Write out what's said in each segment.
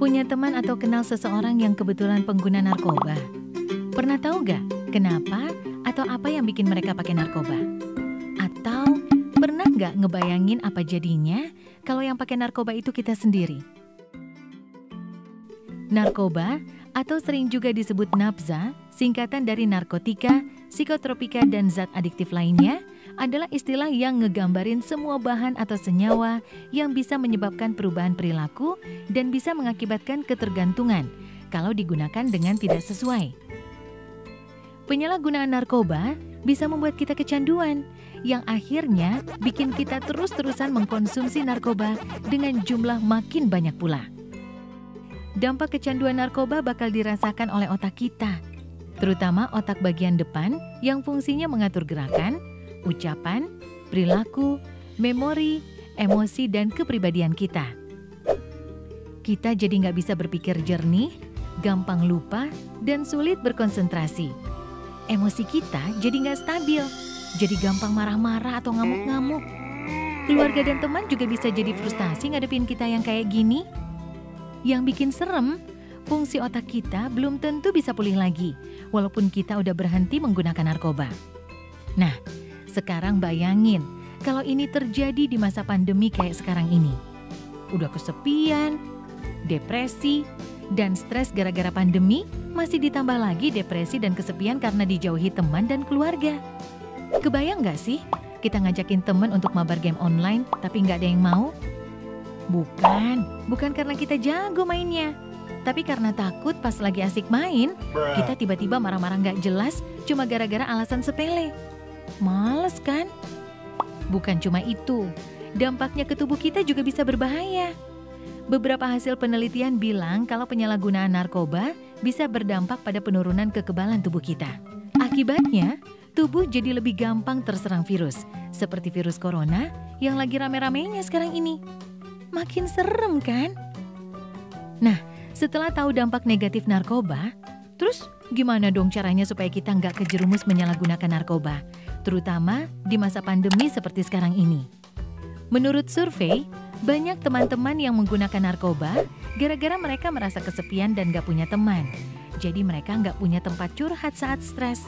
Punya teman atau kenal seseorang yang kebetulan pengguna narkoba? Pernah tahu gak kenapa atau apa yang bikin mereka pakai narkoba? Atau pernah gak ngebayangin apa jadinya kalau yang pakai narkoba itu kita sendiri? Narkoba atau sering juga disebut nafza, singkatan dari narkotika, psikotropika, dan zat adiktif lainnya, adalah istilah yang ngegambarin semua bahan atau senyawa yang bisa menyebabkan perubahan perilaku dan bisa mengakibatkan ketergantungan kalau digunakan dengan tidak sesuai. Penyalahgunaan narkoba bisa membuat kita kecanduan, yang akhirnya bikin kita terus-terusan mengkonsumsi narkoba dengan jumlah makin banyak pula. Dampak kecanduan narkoba bakal dirasakan oleh otak kita, terutama otak bagian depan yang fungsinya mengatur gerakan, ucapan, perilaku, memori, emosi, dan kepribadian kita. Kita jadi nggak bisa berpikir jernih, gampang lupa, dan sulit berkonsentrasi. Emosi kita jadi nggak stabil, jadi gampang marah-marah atau ngamuk-ngamuk. Keluarga dan teman juga bisa jadi frustasi ngadepin kita yang kayak gini. Yang bikin serem, fungsi otak kita belum tentu bisa pulih lagi, walaupun kita udah berhenti menggunakan narkoba. Nah, sekarang bayangin kalau ini terjadi di masa pandemi kayak sekarang ini. Udah kesepian, depresi, dan stres gara-gara pandemi, masih ditambah lagi depresi dan kesepian karena dijauhi teman dan keluarga. Kebayang gak sih kita ngajakin teman untuk mabar game online tapi gak ada yang mau? Bukan karena kita jago mainnya, tapi karena takut pas lagi asik main, kita tiba-tiba marah-marah gak jelas cuma gara-gara alasan sepele. Males kan? Bukan cuma itu, dampaknya ke tubuh kita juga bisa berbahaya. Beberapa hasil penelitian bilang kalau penyalahgunaan narkoba bisa berdampak pada penurunan kekebalan tubuh kita. Akibatnya, tubuh jadi lebih gampang terserang virus, seperti virus corona yang lagi rame-ramenya sekarang ini. Makin serem kan? Nah, setelah tahu dampak negatif narkoba, terus gimana dong caranya supaya kita nggak kejerumus menyalahgunakan narkoba? Terutama di masa pandemi seperti sekarang ini. Menurut survei, banyak teman-teman yang menggunakan narkoba gara-gara mereka merasa kesepian dan gak punya teman. Jadi mereka gak punya tempat curhat saat stres.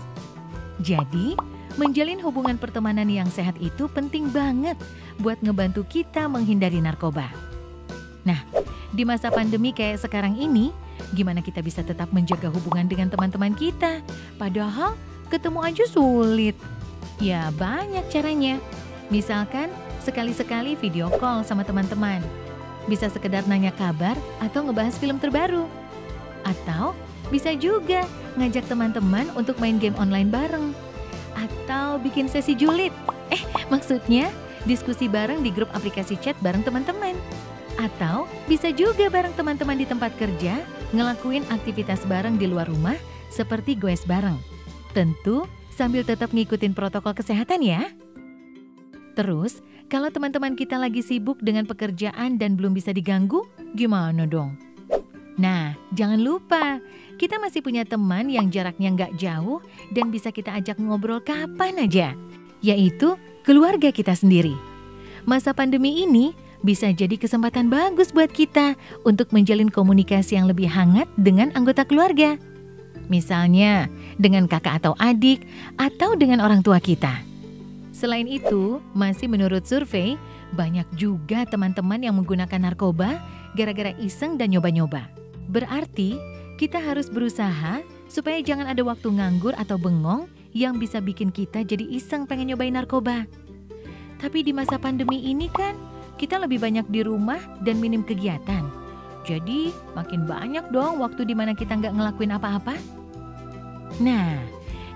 Jadi, menjalin hubungan pertemanan yang sehat itu penting banget buat ngebantu kita menghindari narkoba. Nah, di masa pandemi kayak sekarang ini, gimana kita bisa tetap menjaga hubungan dengan teman-teman kita? Padahal ketemu aja sulit. Ya, banyak caranya. Misalkan, sekali-sekali video call sama teman-teman. Bisa sekedar nanya kabar atau ngebahas film terbaru. Atau bisa juga ngajak teman-teman untuk main game online bareng. Atau bikin sesi julid. Maksudnya diskusi bareng di grup aplikasi chat bareng teman-teman. Atau bisa juga bareng teman-teman di tempat kerja ngelakuin aktivitas bareng di luar rumah seperti goes bareng. Tentu sambil tetap ngikutin protokol kesehatan ya. Terus, kalau teman-teman kita lagi sibuk dengan pekerjaan dan belum bisa diganggu, gimana dong? Nah, jangan lupa, kita masih punya teman yang jaraknya nggak jauh dan bisa kita ajak ngobrol kapan aja, yaitu keluarga kita sendiri. Masa pandemi ini bisa jadi kesempatan bagus buat kita untuk menjalin komunikasi yang lebih hangat dengan anggota keluarga. Misalnya, dengan kakak atau adik, atau dengan orang tua kita. Selain itu, masih menurut survei, banyak juga teman-teman yang menggunakan narkoba gara-gara iseng dan nyoba-nyoba. Berarti, kita harus berusaha supaya jangan ada waktu nganggur atau bengong yang bisa bikin kita jadi iseng pengen nyobain narkoba. Tapi di masa pandemi ini kan, kita lebih banyak di rumah dan minim kegiatan. Jadi, makin banyak dong waktu di mana kita nggak ngelakuin apa-apa. Nah,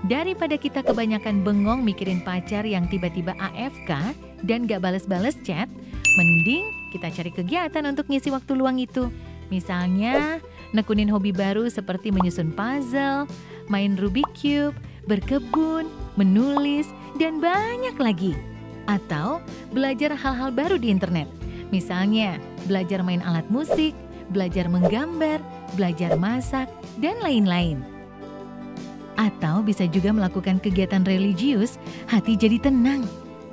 daripada kita kebanyakan bengong mikirin pacar yang tiba-tiba AFK dan gak bales-bales chat, mending kita cari kegiatan untuk ngisi waktu luang itu. Misalnya, nekunin hobi baru seperti menyusun puzzle, main Rubik Cube, berkebun, menulis, dan banyak lagi. Atau belajar hal-hal baru di internet. Misalnya, belajar main alat musik, belajar menggambar, belajar masak, dan lain-lain. Atau bisa juga melakukan kegiatan religius, hati jadi tenang.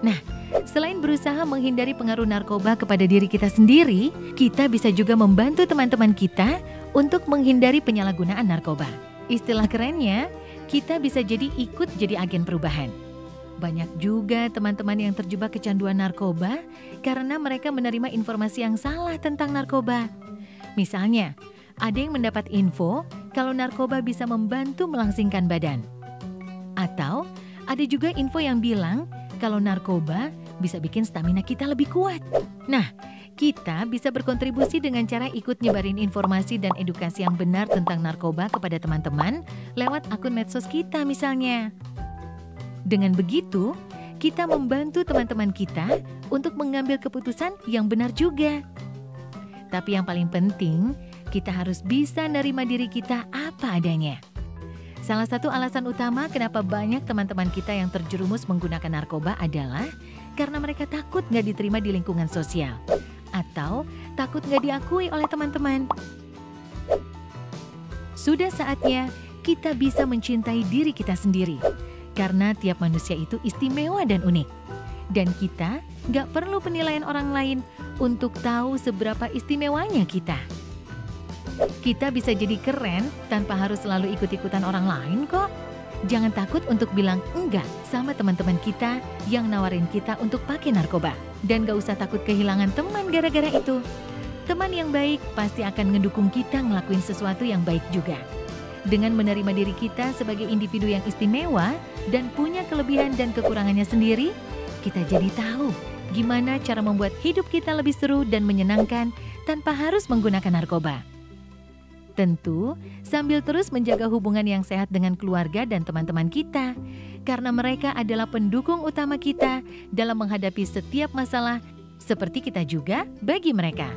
Nah, Selain berusaha menghindari pengaruh narkoba kepada diri kita sendiri, kita bisa juga membantu teman-teman kita untuk menghindari penyalahgunaan narkoba. Istilah kerennya, kita bisa ikut jadi agen perubahan. Banyak juga teman-teman yang terjebak kecanduan narkoba karena mereka menerima informasi yang salah tentang narkoba. Misalnya, ada yang mendapat info kalau narkoba bisa membantu melangsingkan badan. Atau ada juga info yang bilang kalau narkoba bisa bikin stamina kita lebih kuat. Nah, kita bisa berkontribusi dengan cara ikut nyebarin informasi dan edukasi yang benar tentang narkoba kepada teman-teman lewat akun medsos kita misalnya. Dengan begitu, kita membantu teman-teman kita untuk mengambil keputusan yang benar juga. Tapi yang paling penting, kita harus bisa nerima diri kita apa adanya. Salah satu alasan utama kenapa banyak teman-teman kita yang terjerumus menggunakan narkoba adalah karena mereka takut nggak diterima di lingkungan sosial atau takut nggak diakui oleh teman-teman. Sudah saatnya kita bisa mencintai diri kita sendiri. Karena tiap manusia itu istimewa dan unik. Dan kita nggak perlu penilaian orang lain untuk tahu seberapa istimewanya kita. Kita bisa jadi keren tanpa harus selalu ikut-ikutan orang lain kok. Jangan takut untuk bilang enggak sama teman-teman kita yang nawarin kita untuk pakai narkoba. Dan gak usah takut kehilangan teman gara-gara itu. Teman yang baik pasti akan ngedukung kita ngelakuin sesuatu yang baik juga. Dengan menerima diri kita sebagai individu yang istimewa dan punya kelebihan dan kekurangannya sendiri, kita jadi tahu gimana cara membuat hidup kita lebih seru dan menyenangkan tanpa harus menggunakan narkoba. Tentu, sambil terus menjaga hubungan yang sehat dengan keluarga dan teman-teman kita, karena mereka adalah pendukung utama kita dalam menghadapi setiap masalah, seperti kita juga bagi mereka.